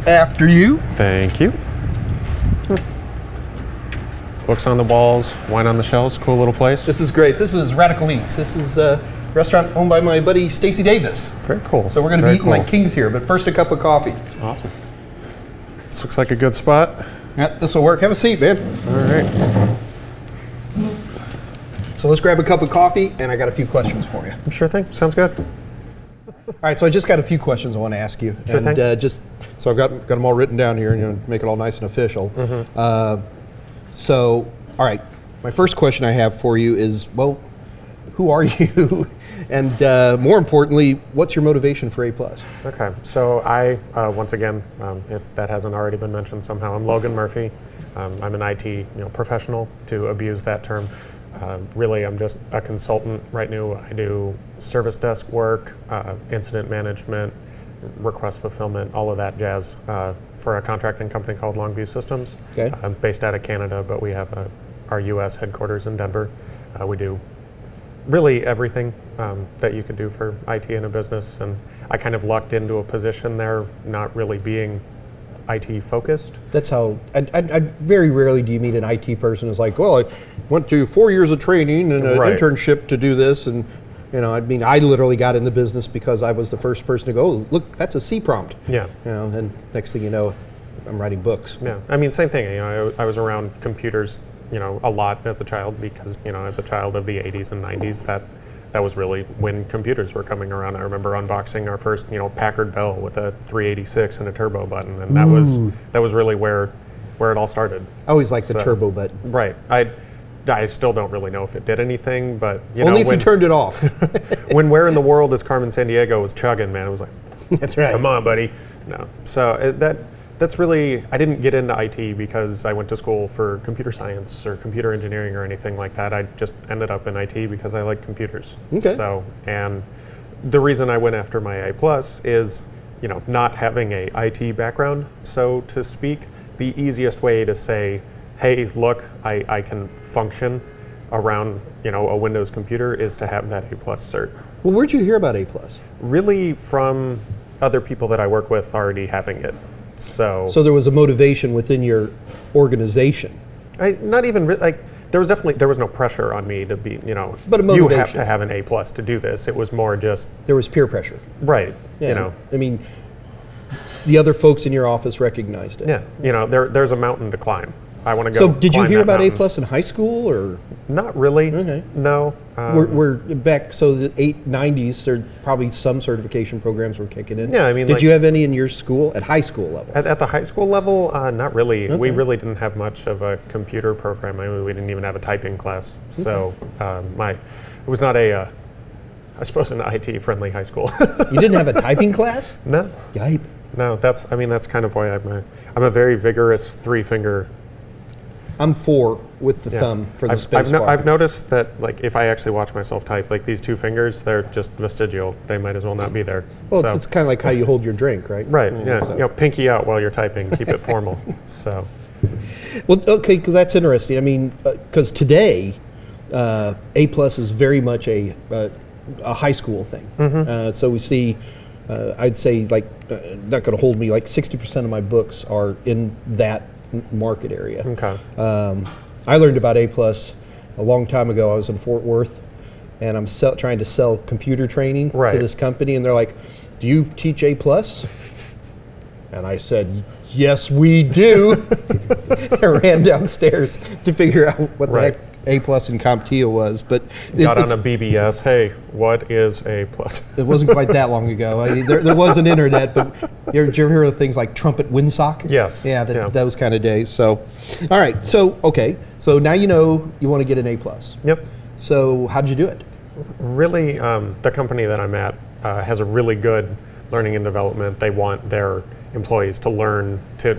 After you. Thank you. Books on the walls, wine on the shelves, cool little place. This is great. This is Radical Eats. This is a restaurant owned by my buddy Stacy Davis. Very cool. So we're going to be eating like kings here, but first a cup of coffee. Awesome. This looks like a good spot. Yeah, this will work. Have a seat, man. All right. So let's grab a cup of coffee, and I got a few questions for you. Sure thing. Sounds good. All right, so I just got a few questions I want to ask you. Sure thing. So I've got them all written down here, and make it all nice and official. Mm-hmm. All right, my first question I have for you is, well, who are you? And more importantly, what's your motivation for A+? Okay, so I, once again, if that hasn't already been mentioned somehow, I'm Logan Murphy. I'm an IT professional, to abuse that term. Really, I'm just a consultant right now. I do service desk work, incident management, request fulfillment, all of that jazz for a contracting company called Longview Systems. Okay. I'm based out of Canada, but we have our U.S. headquarters in Denver. We do really everything that you could do for IT in a business, and I kind of lucked into a position there, not really being IT focused. That's how, I very rarely do you meet an IT person who's like, well, I went to 4 years of training and an internship to do this, and I literally got in the business because I was the first person to go, oh, look, that's a C prompt. Yeah. And next thing you know, I'm writing books. Yeah, I mean, same thing. I was around computers, a lot as a child because, as a child of the 80s and 90s, that was really when computers were coming around. I remember unboxing our first, Packard Bell with a 386 and a turbo button, and that was really where it all started. I always liked the turbo button. Right. I still don't really know if it did anything, but only if you turned it off. When Where in the World is Carmen Sandiego was chugging, man, it was like, that's right. Come on, buddy. No. So that's really, I didn't get into IT because I went to school for computer science or computer engineering or anything like that. I just ended up in IT because I like computers. Okay. So, and the reason I went after my A+ is, not having a IT background, so to speak, the easiest way to say, hey, look, I can function around, a Windows computer is to have that A+ cert. Well, where'd you hear about A+? Really from other people that I work with already having it. So there was a motivation within your organization. Not even like there was no pressure on me to be but a motivation. You have to have an A+ to do this. It was more just there was peer pressure. Right. Yeah. I mean, the other folks in your office recognized it. Yeah. There's a mountain to climb. I want to go. So did you hear about mountain. A+ in high school or? Not really. Okay. No. We're back. So the 90s, there probably some certification programs were kicking in. Yeah, I mean, did you have any in your school at high school level? At the high school level, not really. Okay. We really didn't have much of a computer program. I mean, we didn't even have a typing class. So it was not I suppose an IT friendly high school. You didn't have a typing class? No. Yipe. No, that's kind of why I'm a very vigorous 3-finger. I'm 4 with the thumb for the space bar. I've noticed that, like, if I actually watch myself type, like these 2 fingers, they're just vestigial. They might as well not be there. Well, it's kind of like how you hold your drink, right? Right. Yeah. So. Pinky out while you're typing. Keep it formal. So. Well, okay, because that's interesting. I mean, because today, A+ is very much a high school thing. Mm-hmm. So we see. I'd say, like, not going to hold me, like 60% of my books are in that market area. Okay. I learned about A+ a long time ago. I was in Fort Worth, and I'm trying to sell computer training to this company, and they're like, do you teach A+? And I said, yes, we do. I ran downstairs to figure out what the heck A+ and CompTIA was, but got on a BBS. Hey, what is A+? It wasn't quite that long ago. There was an internet, but you ever hear of things like trumpet windsock? Yes. Yeah, those kind of days. So, all right. So, okay. So now you know you want to get an A+. Yep. So how did you do it? Really, the company that I'm at has a really good learning and development. They want their employees to learn to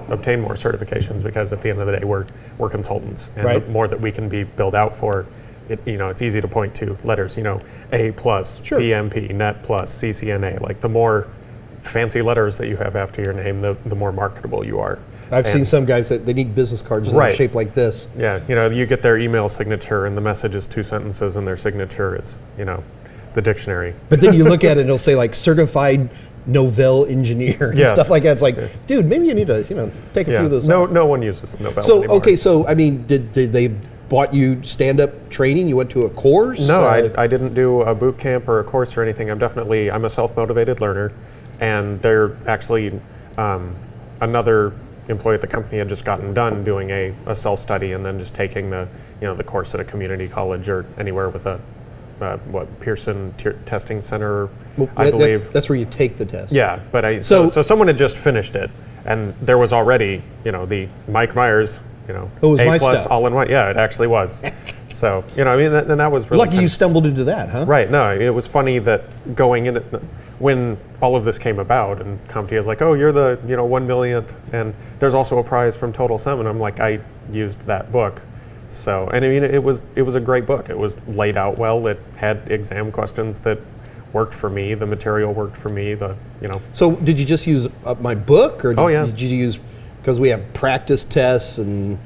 obtain more certifications because at the end of the day we're consultants, and the more that we can be billed out for it, it's easy to point to letters, A+, PMP, Net Plus, CCNA. Like the more fancy letters that you have after your name, the more marketable you are. I've seen some guys that they need business cards that are shaped like this. Yeah, you get their email signature and the message is 2 sentences and their signature is, the dictionary. But then you look at it, it'll say like certified Novell engineer and stuff like that. It's like, dude, maybe you need to take a few of those. No one uses Novell so anymore. Okay, so I mean, did they bought you stand-up training? You went to a course? No, I didn't do a boot camp or a course or anything. I'm a self-motivated learner, and they're actually another employee at the company had just gotten done doing a self-study and then just taking the course at a community college or anywhere with a Pearson Testing Center, I believe. That's where you take the test. Yeah, but so someone had just finished it, and there was already the Mike Meyers it was my A+ stuff. all in one. Yeah, it actually was. So and that was really lucky you stumbled into that, huh? Right. No, it was funny that going in when all of this came about, and CompTIA is like, oh, you're the 1 millionth, and there's also a prize from Total Sum, and I'm like, I used that book. So, and I mean, it was a great book. It was laid out well. It had exam questions that worked for me. The material worked for me. So, did you just use my book, or did you use, because we have practice tests and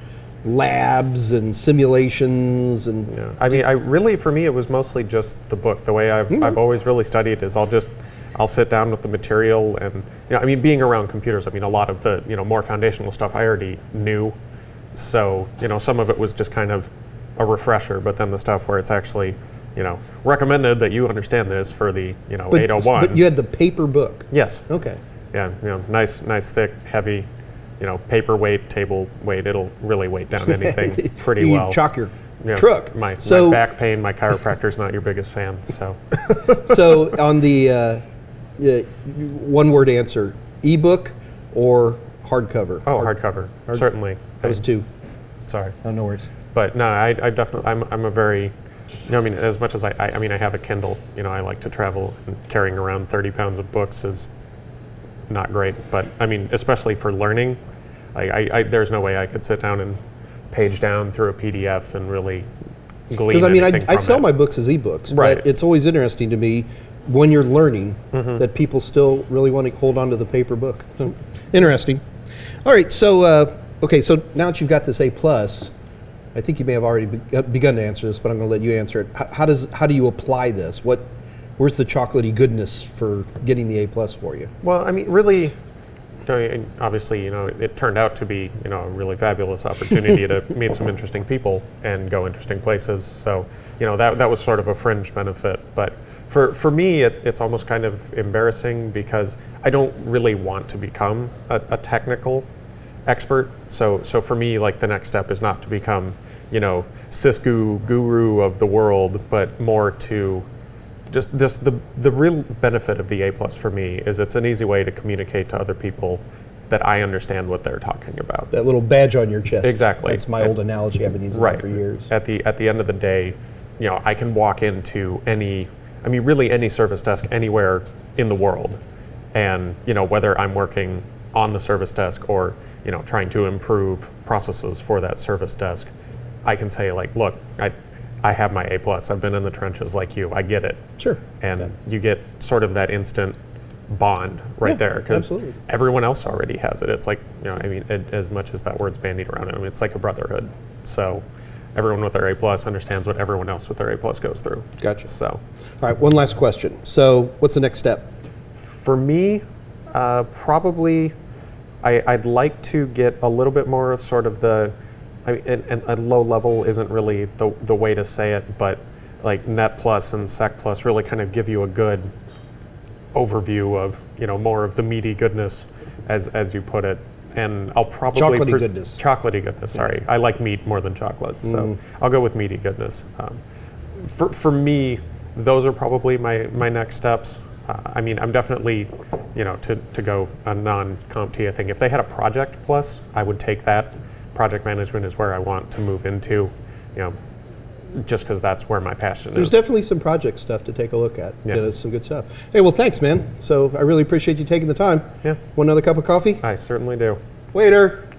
labs and simulations and? Yeah. I mean, for me, it was mostly just the book. The way I've always really studied is I'll sit down with the material, and being around computers. I mean, a lot of the more foundational stuff I already knew. So, some of it was just kind of a refresher, but then the stuff where it's actually, recommended that you understand this for the, 801. But you had the paper book? Yes. Okay. Yeah, nice, thick, heavy, paperweight, table weight. It'll really weight down anything pretty well. You chalk your truck. My back pain, my chiropractor's not your biggest fan, so. So, on the one-word answer, ebook or hardcover? Oh, hardcover, certainly. That was two. Sorry. Oh, no worries. But no, I definitely, I'm a very, as much as I have a Kindle, I like to travel, and carrying around 30 pounds of books is not great. But I mean, especially for learning, there's no way I could sit down and page down through a PDF and really glean anything from it. Because I sell my books as ebooks, right. But it's always interesting to me when you're learning that people still really want to hold on to the paper book. So, interesting. All right, so so now that you've got this A+, I think you may have already begun to answer this, but I'm going to let you answer it. How do you apply this? Where's the chocolatey goodness for getting the A+ for you? Well, I mean, really, obviously, it turned out to be, a really fabulous opportunity to meet some interesting people and go interesting places. So, that was sort of a fringe benefit. But for me, it's almost kind of embarrassing because I don't really want to become a technical expert. So for me, like, the next step is not to become, Cisco guru of the world, but more to just the real benefit of the A+ for me is it's an easy way to communicate to other people that I understand what they're talking about. That little badge on your chest. Exactly. That's my old analogy. I've been using that for years. At the end of the day, I can walk into any service desk anywhere in the world, and whether I'm working on the service desk or trying to improve processes for that service desk, I can say, like, look, I have my A+. I've been in the trenches like you. I get it. Sure. And you get sort of that instant bond right there, because everyone else already has it. It's like, as much as that word's bandied around, it's like a brotherhood. So everyone with their A+ understands what everyone else with their A+ goes through. Gotcha. So, all right, one last question. So what's the next step? For me, probably I'd like to get a little bit more of sort of and a low level isn't really the way to say it, but like Net Plus and Sec Plus really kind of give you a good overview of more of the meaty goodness, as you put it. And I'll probably chocolatey goodness. Sorry, I like meat more than chocolate, so I'll go with meaty goodness. For me, those are probably my next steps. I'm definitely, to go a non-CompTIA thing. If they had a Project Plus, I would take that. Project management is where I want to move into, just because that's where my passion is. There's definitely some project stuff to take a look at. Yeah, it's some good stuff. Hey, well, thanks, man. So I really appreciate you taking the time. Yeah. Want another cup of coffee? I certainly do. Waiter.